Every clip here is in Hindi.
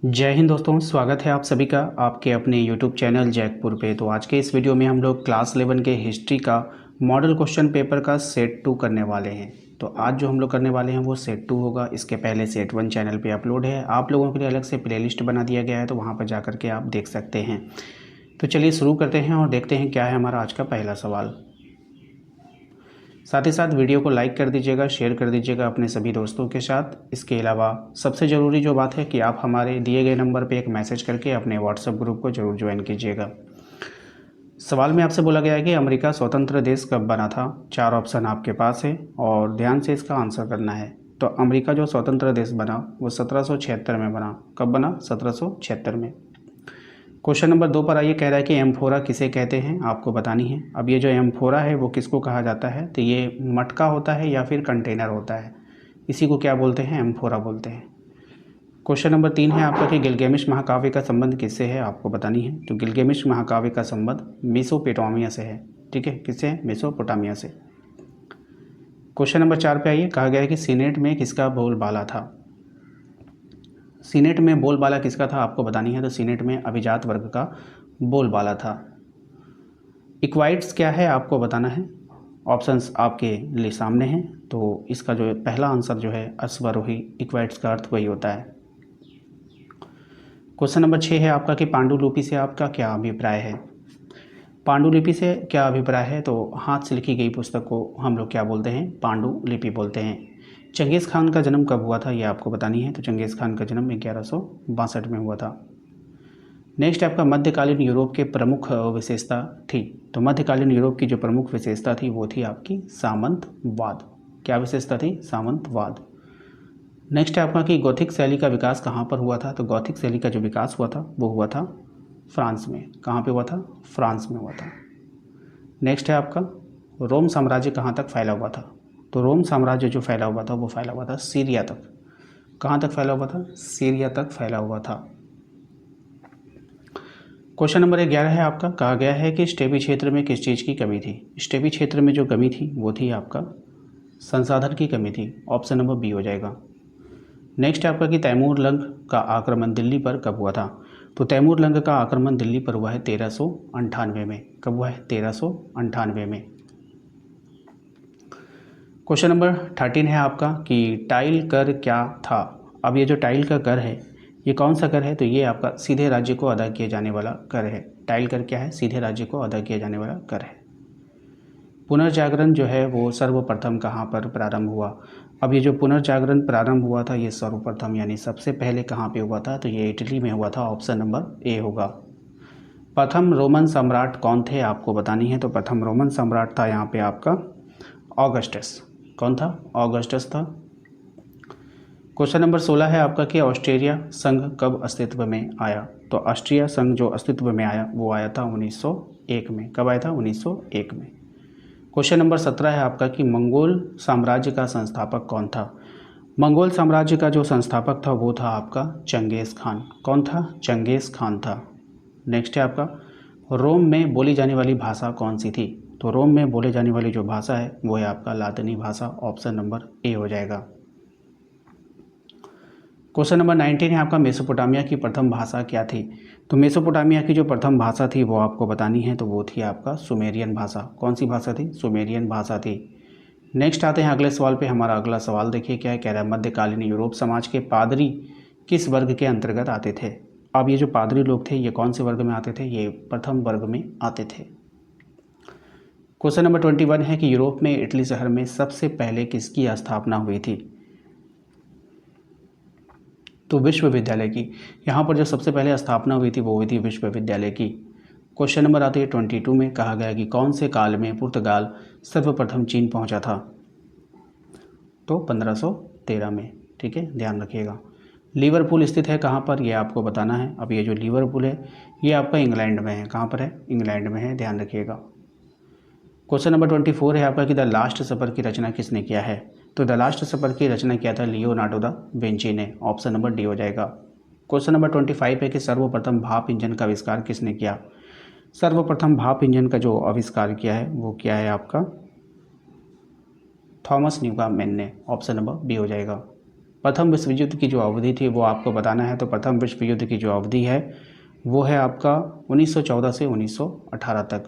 जय हिंद दोस्तों, स्वागत है आप सभी का आपके अपने YouTube चैनल जैकपुर पे। तो आज के इस वीडियो में हम लोग क्लास 11 के हिस्ट्री का मॉडल क्वेश्चन पेपर का सेट 2 करने वाले हैं। तो आज जो हम लोग करने वाले हैं वो सेट 2 होगा। इसके पहले सेट 1 चैनल पे अपलोड है, आप लोगों के लिए अलग से प्लेलिस्ट बना दिया गया है, तो वहाँ पर जा कर के आप देख सकते हैं। तो चलिए शुरू करते हैं और देखते हैं क्या है हमारा आज का पहला सवाल। साथ ही साथ वीडियो को लाइक कर दीजिएगा, शेयर कर दीजिएगा अपने सभी दोस्तों के साथ। इसके अलावा सबसे ज़रूरी जो बात है कि आप हमारे दिए गए नंबर पे एक मैसेज करके अपने व्हाट्सएप ग्रुप को ज़रूर ज्वाइन कीजिएगा। सवाल में आपसे बोला गया है कि अमेरिका स्वतंत्र देश कब बना था। 4 ऑप्शन आपके पास है और ध्यान से इसका आंसर करना है। तो अमेरिका जो स्वतंत्र देश बना वो 1776 में बना। कब बना? 1776 में। क्वेश्चन नंबर 2 पर आइए, कह रहा है कि एम्फोरा किसे कहते हैं, आपको बतानी है। अब ये जो एम्फोरा है वो किसको कहा जाता है, तो ये मटका होता है या फिर कंटेनर होता है, इसी को क्या बोलते हैं? एम्फोरा बोलते हैं। क्वेश्चन नंबर 3 है आपका कि गिलगामेश महाकाव्य का संबंध किससे है, आपको बतानी है। तो गिलगामेश महाकाव्य का संबंध मेसोपोटामिया से है। ठीक है, किससे है? मेसोपोटामिया से। क्वेश्चन नंबर 4 पे आइए, कहा गया है कि सीनेट में किसका बोलबाला था। सीनेट में बोलबाला किसका था, आपको बतानी है। तो सीनेट में अभिजात वर्ग का बोलबाला था। इक्वाइट्स क्या है, आपको बताना है। ऑप्शंस आपके लिए सामने हैं। तो इसका जो पहला आंसर जो है अश्वारोही, इक्वाइट्स का अर्थ वही होता है। क्वेश्चन नंबर 6 है आपका कि पांडुलिपि से आपका क्या अभिप्राय है। पांडुलिपि से क्या अभिप्राय है, तो हाथ से लिखी गई पुस्तक को हम लोग क्या बोलते हैं? पांडुलिपि बोलते हैं। चंगेज़ खान का जन्म कब हुआ था, ये आपको बतानी है। तो चंगेज़ खान का जन्म 1162 में हुआ था। नेक्स्ट आपका मध्यकालीन यूरोप के प्रमुख विशेषता थी। तो मध्यकालीन यूरोप की जो प्रमुख विशेषता थी वो थी आपकी सामंतवाद। क्या विशेषता थी? सामंतवाद। नेक्स्ट है आपका कि गॉथिक शैली का विकास कहाँ पर हुआ था। तो गॉथिक शैली का जो विकास हुआ था वो हुआ था फ्रांस में। कहाँ पे हुआ था? फ्रांस में हुआ था। नेक्स्ट है आपका रोम साम्राज्य कहाँ तक फैला हुआ था। तो रोम साम्राज्य जो फैला हुआ था वो फैला हुआ था सीरिया तक। कहाँ तक फैला हुआ था? सीरिया तक फैला हुआ था। क्वेश्चन नंबर 11 है आपका, कहा गया है कि स्टेपी क्षेत्र में किस चीज़ की कमी थी। स्टेपी क्षेत्र में जो कमी थी वो थी आपका संसाधन की कमी थी। ऑप्शन नंबर बी हो जाएगा। नेक्स्ट आपका कि तैमूर लंग का आक्रमण दिल्ली पर कब हुआ था। तो तैमूर लंग का आक्रमण दिल्ली पर हुआ है 1398 में। कब हुआ है? 1398 में। क्वेश्चन नंबर 13 है आपका कि टाइल कर क्या था। अब ये जो टाइल का कर है ये कौन सा कर है, तो ये आपका सीधे राज्य को अदा किए जाने वाला कर है। टाइल कर क्या है? सीधे राज्य को अदा किया जाने वाला कर है। पुनर्जागरण जो है वो सर्वप्रथम कहाँ पर प्रारंभ हुआ। अब ये जो पुनर्जागरण प्रारंभ हुआ था ये सर्वप्रथम यानी सबसे पहले कहाँ पे हुआ था, तो ये इटली में हुआ था। ऑप्शन नंबर ए होगा। प्रथम रोमन सम्राट कौन थे, आपको बतानी है। तो प्रथम रोमन सम्राट था यहाँ पे आपका ऑगस्टस। कौन था? ऑगस्टस था। क्वेश्चन नंबर 16 है आपका कि ऑस्ट्रिया संघ कब अस्तित्व में आया। तो ऑस्ट्रिया संघ जो अस्तित्व में आया वो आया था 1901 में। कब आया था? 1901 में। क्वेश्चन नंबर 17 है आपका कि मंगोल साम्राज्य का संस्थापक कौन था। मंगोल साम्राज्य का जो संस्थापक था वो था आपका चंगेज़ खान। कौन था? चंगेज़ खान था। नेक्स्ट है आपका रोम में बोली जाने वाली भाषा कौन सी थी। तो रोम में बोले जाने वाली जो भाषा है वो है आपका लातिनी भाषा। ऑप्शन नंबर ए हो जाएगा। क्वेश्चन नंबर 19 है आपका मेसोपोटामिया की प्रथम भाषा क्या थी। तो मेसोपोटामिया की जो प्रथम भाषा थी वो आपको बतानी है। तो वो थी आपका सुमेरियन भाषा। कौन सी भाषा थी? सुमेरियन भाषा थी। नेक्स्ट आते हैं अगले सवाल पे। हमारा अगला सवाल देखिए क्या कह रहा है। मध्यकालीन यूरोप समाज के पादरी किस वर्ग के अंतर्गत आते थे। अब ये जो पादरी लोग थे ये कौन से वर्ग में आते थे? ये प्रथम वर्ग में आते थे। क्वेश्चन नंबर 21 है कि यूरोप में इटली शहर में सबसे पहले किसकी स्थापना हुई थी। तो विश्वविद्यालय की। यहाँ पर जो सबसे पहले स्थापना हुई थी वो हुई थी विश्वविद्यालय की। क्वेश्चन नंबर आते हैं 22 में, कहा गया कि कौन से काल में पुर्तगाल सर्वप्रथम चीन पहुँचा था। तो 1513 में। ठीक है, ध्यान रखिएगा। लिवरपूल स्थित है कहाँ पर, ये आपको बताना है। अब ये जो लिवरपूल है ये आपका इंग्लैंड में है। कहाँ पर है? इंग्लैंड में है, ध्यान रखिएगा। क्वेश्चन नंबर 24 है आपका कि द लास्ट सफर की रचना किसने किया है। तो द लास्ट सफर की रचना किया था लियोनार्डो दा विंची ने। ऑप्शन नंबर डी हो जाएगा। क्वेश्चन नंबर 25 है कि सर्वप्रथम भाप इंजन का आविष्कार किसने किया। सर्वप्रथम भाप इंजन का जो आविष्कार किया है वो क्या है आपका थॉमस न्यूकॉम्ब ने। ऑप्शन नंबर बी हो जाएगा। प्रथम विश्व युद्ध की जो अवधि थी वो आपको बताना है। तो प्रथम विश्व युद्ध की जो अवधि है वो है आपका 1914 से 1918 तक।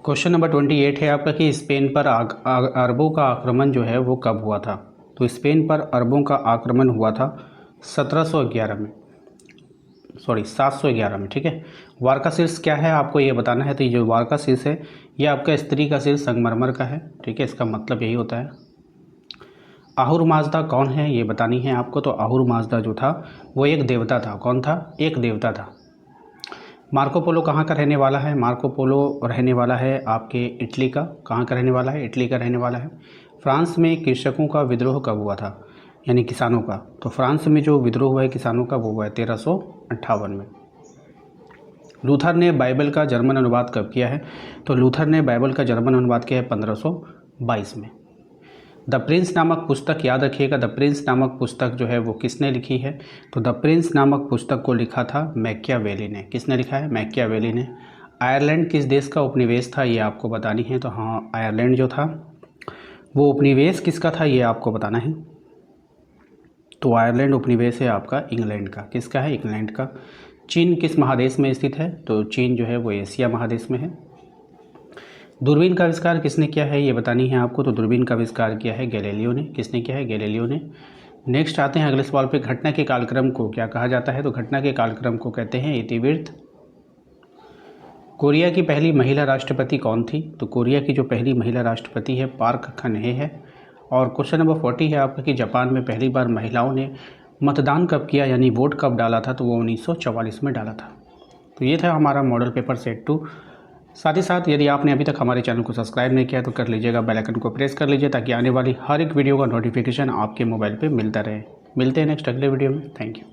क्वेश्चन नंबर 28 है आपका कि स्पेन पर अरबों का आक्रमण जो है वो कब हुआ था। तो स्पेन पर अरबों का आक्रमण हुआ था 1711 में, सॉरी 711 में, ठीक है। वार का शीर्ष क्या है आपको ये बताना है। तो ये जो वार का शीर्ष है ये आपका स्त्री का शीर्ष संगमरमर का है, ठीक है। इसका मतलब यही होता है। आहुर माजदा कौन है ये बतानी है आपको। तो आहुर माजदा जो था वो एक देवता था। कौन था? एक देवता था। मार्को पोलो कहाँ का रहने वाला है? मार्को पोलो रहने वाला है आपके इटली का। कहाँ का रहने वाला है? इटली का रहने वाला है। फ्रांस में कृषकों का विद्रोह कब हुआ था, यानी किसानों का। तो फ्रांस में जो विद्रोह हुआ है किसानों का वो हुआ है 1358 में। लूथर ने बाइबल का जर्मन अनुवाद कब किया है? तो लूथर ने बाइबल का जर्मन अनुवाद किया है 1522 में। द प्रिंस नामक पुस्तक याद रखिएगा, द प्रिंस नामक पुस्तक जो है वो किसने लिखी है? तो द प्रिंस नामक पुस्तक को लिखा था मैकियावेली ने। किसने लिखा है? मैकियावेली ने। आयरलैंड किस देश का उपनिवेश था ये आपको बतानी है। तो हाँ, आयरलैंड जो था वो उपनिवेश किसका था ये आपको बताना है। तो आयरलैंड उपनिवेश है आपका इंग्लैंड का। किसका है? इंग्लैंड का। चीन किस महादेश में स्थित है? तो चीन जो है वो एशिया महादेश में है। दूरबीन का आविष्कार किसने किया है ये बतानी है आपको। तो दूरबीन का आविष्कार किया है गैलीलियो ने। किसने किया है? गैलीलियो ने। नेक्स्ट आते हैं अगले सवाल पे। घटना के कालक्रम को क्या कहा जाता है? तो घटना के कालक्रम को कहते हैं इतिवृत्त। कोरिया की पहली महिला राष्ट्रपति कौन थी? तो कोरिया की जो पहली महिला राष्ट्रपति है पार्क खनहे है। और क्वेश्चन नंबर 40 है आपका कि जापान में पहली बार महिलाओं ने मतदान कब किया, यानी वोट कब डाला था? तो वो 1944 में डाला था। तो ये था हमारा मॉडल पेपर सेट 2। साथ ही साथ यदि आपने अभी तक हमारे चैनल को सब्सक्राइब नहीं किया तो कर लीजिएगा, बेल आइकन को प्रेस कर लीजिए ताकि आने वाली हर एक वीडियो का नोटिफिकेशन आपके मोबाइल पे मिलता रहे। मिलते हैं नेक्स्ट अगले वीडियो में। Thank you.